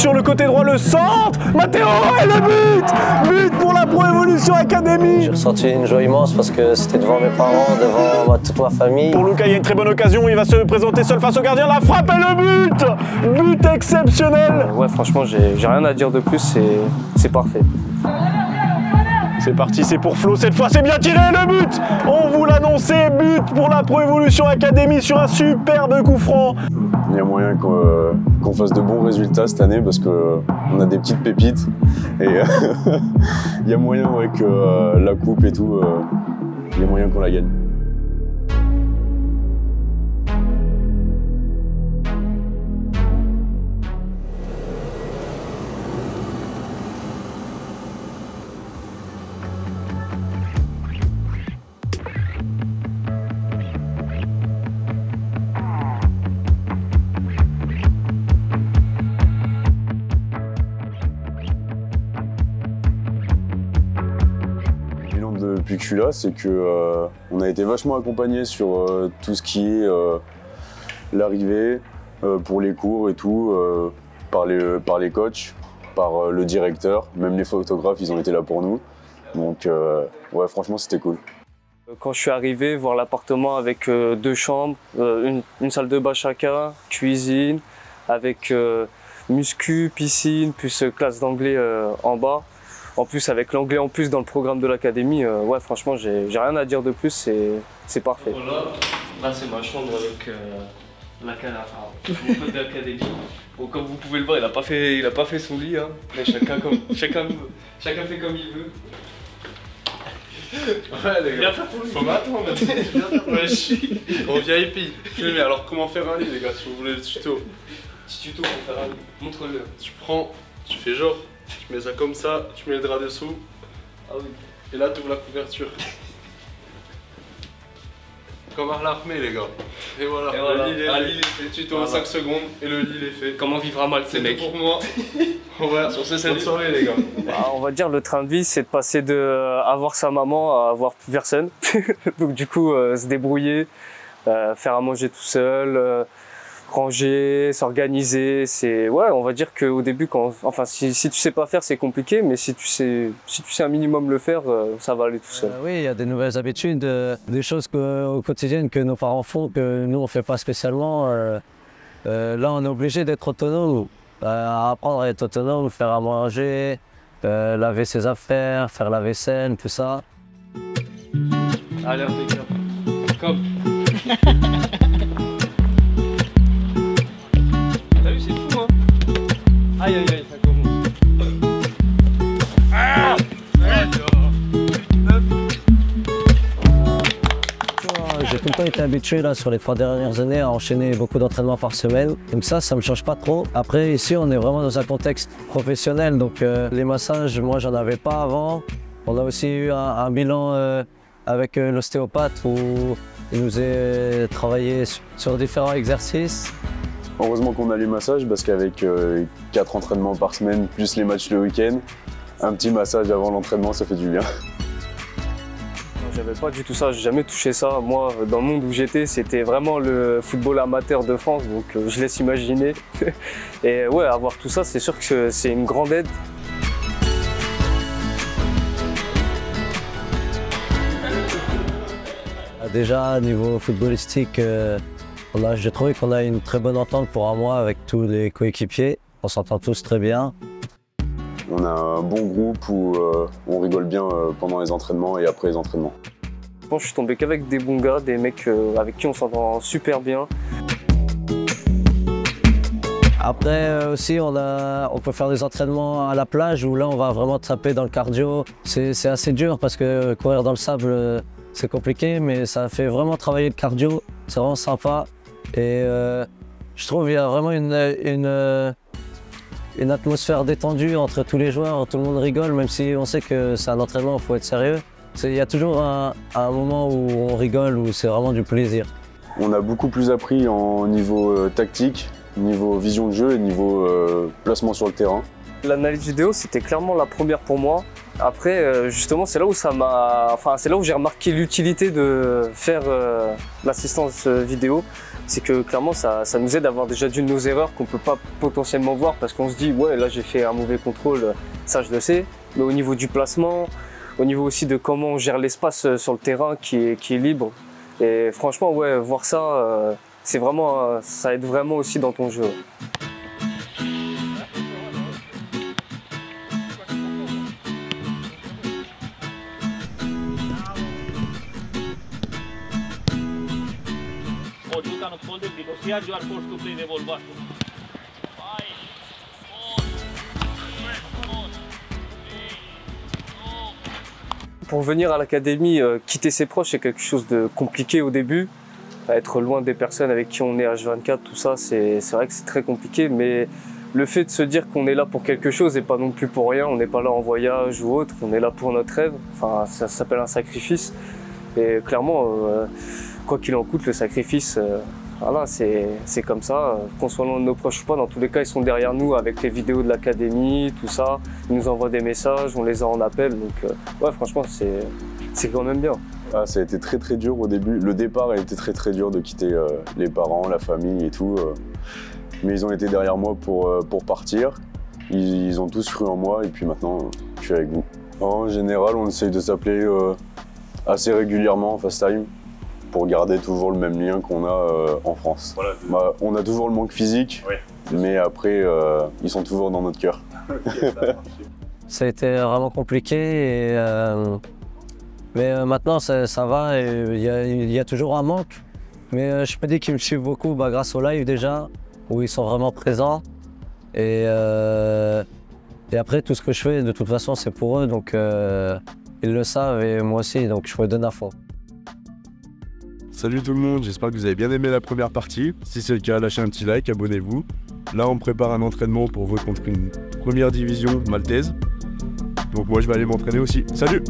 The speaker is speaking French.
sur le côté droit, le centre, Matteo et le but! But pour la Pro Evolution Academy. J'ai ressenti une joie immense parce que c'était devant mes parents, devant toute ma famille. Pour Lucas, il y a une très bonne occasion, il va se présenter seul face au gardien, la frappe et le but! But exceptionnel! Ouais, franchement, j'ai rien à dire de plus, c'est parfait. C'est parti, c'est pour Flo, cette fois c'est bien tiré, le but! On vous l'annonçait, but pour la Pro Evolution Academy sur un superbe coup franc. Il y a moyen qu'on fasse de bons résultats cette année parce qu'on a des petites pépites et il y a moyen que la coupe et tout, il y a moyen qu'on la gagne. Depuis que je suis là, c'est que on a été vachement accompagné sur tout ce qui est l'arrivée, pour les cours et tout, par les coachs, par le directeur, même les photographes, ils ont été là pour nous. Donc ouais, franchement, c'était cool. Quand je suis arrivé, voir l'appartement avec 2 chambres, une salle de bain chacun, cuisine, avec muscu, piscine, plus classe d'anglais en bas. En plus, avec l'anglais en plus dans le programme de l'académie, ouais, franchement, j'ai rien à dire de plus, c'est parfait. Voilà, là c'est ma chambre avec mon pote de l'académie. Bon, comme vous pouvez le voir, il a pas fait son lit, hein. Mais chacun fait comme il veut. Ouais les gars, faut m'attendre, ouais, je suis en VIP. Mais alors comment faire un lit les gars, si vous voulez le tuto. Petit tuto pour faire un lit, montre-le. Tu fais genre, tu mets ça comme ça, tu mets le drap dessous. Ah oui. Et là tu ouvres la couverture. Comme à l'armée les gars. Et voilà, le lit est fait, tuto en 5 secondes et le lit il est fait. Comment vivra mal ces mecs. Pour moi. Ouais, sur cette soirée les gars. Bah, on va dire le train de vie c'est de passer de avoir sa maman à avoir plus personne. Donc du coup se débrouiller, faire à manger tout seul, ranger, s'organiser, c'est ouais, on va dire qu'au début si tu sais pas faire c'est compliqué, mais si tu sais un minimum le faire, ça va aller tout seul. Oui, il y a des nouvelles habitudes, des choses au quotidien que nos parents font que nous on fait pas spécialement. Là on est obligé d'être autonome, apprendre à être autonome, faire à manger, laver ses affaires, faire la vaisselle, tout ça. Allez impeccable. Comme. T'as vu, c'est fou, hein? Aïe, aïe, aïe, ça commence. Ah! J'ai tout le temps été habitué là, sur les 3 dernières années à enchaîner beaucoup d'entraînements par semaine. Donc ça me change pas trop. Après, ici, on est vraiment dans un contexte professionnel. Donc les massages, moi, j'en avais pas avant. On a aussi eu un bilan avec l'ostéopathe où il nous a travaillé sur différents exercices. Heureusement qu'on a les massages parce qu'avec 4 entraînements par semaine, plus les matchs le week-end, un petit massage avant l'entraînement, ça fait du bien. J'avais pas du tout ça, j'ai jamais touché ça. Moi, dans le monde où j'étais, c'était vraiment le football amateur de France, donc je laisse imaginer. Et ouais, avoir tout ça, c'est sûr que c'est une grande aide. Déjà, au niveau footballistique, j'ai trouvé qu'on a une très bonne entente pour un mois avec tous les coéquipiers. On s'entend tous très bien. On a un bon groupe où on rigole bien pendant les entraînements et après les entraînements. Je suis tombé qu'avec des bons gars, des mecs avec qui on s'entend super bien. Après aussi, on peut faire des entraînements à la plage où là, on va vraiment taper dans le cardio. C'est assez dur parce que courir dans le sable, c'est compliqué, mais ça fait vraiment travailler le cardio. C'est vraiment sympa. Et je trouve qu'il y a vraiment une atmosphère détendue entre tous les joueurs. Tout le monde rigole, même si on sait que c'est un entraînement, il faut être sérieux. Il y a toujours un moment où on rigole, où c'est vraiment du plaisir. On a beaucoup plus appris en niveau tactique, niveau vision de jeu et niveau placement sur le terrain. L'analyse vidéo, c'était clairement la première pour moi. Après, justement, c'est là où c'est là où j'ai remarqué l'utilité de faire l'assistance vidéo. C'est que clairement, ça nous aide à voir déjà d'une nos erreurs qu'on peut pas potentiellement voir parce qu'on se dit, ouais, là j'ai fait un mauvais contrôle, ça je le sais. Mais au niveau du placement, au niveau aussi de comment on gère l'espace sur le terrain qui est libre. Et franchement, ouais, voir ça, ça aide vraiment aussi dans ton jeu. Pour venir à l'académie, quitter ses proches, c'est quelque chose de compliqué au début. Être loin des personnes avec qui on est H24, tout ça, c'est vrai que c'est très compliqué. Mais le fait de se dire qu'on est là pour quelque chose et pas non plus pour rien, on n'est pas là en voyage ou autre, on est là pour notre rêve. Enfin, ça s'appelle un sacrifice. Et clairement, quoi qu'il en coûte, le sacrifice, voilà, c'est comme ça. Qu'on soit loin de nos proches ou pas, dans tous les cas, ils sont derrière nous avec les vidéos de l'académie, tout ça. Ils nous envoient des messages, on les a en appel. Donc, ouais, franchement, c'est quand même bien. Ah, ça a été très très dur au début. Le départ a été très très dur de quitter les parents, la famille et tout. Mais ils ont été derrière moi pour partir. Ils ont tous cru en moi et puis maintenant, je suis avec vous. En général, on essaye de s'appeler assez régulièrement en FaceTime pour garder toujours le même lien qu'on a en France. Voilà, on a toujours le manque physique, ouais, mais après, ils sont toujours dans notre cœur. Okay, ça a été vraiment compliqué, mais maintenant ça va, il y a toujours un manque. Mais je me dis qu'ils me suivent beaucoup grâce au live déjà, où ils sont vraiment présents. Et après, tout ce que je fais, de toute façon, c'est pour eux, donc ils le savent et moi aussi, donc je me donne à fond. Salut tout le monde, j'espère que vous avez bien aimé la première partie. Si c'est le cas, lâchez un petit like, abonnez-vous. Là, on prépare un entraînement pour jouer contre une première division maltaise. Donc moi, je vais aller m'entraîner aussi. Salut!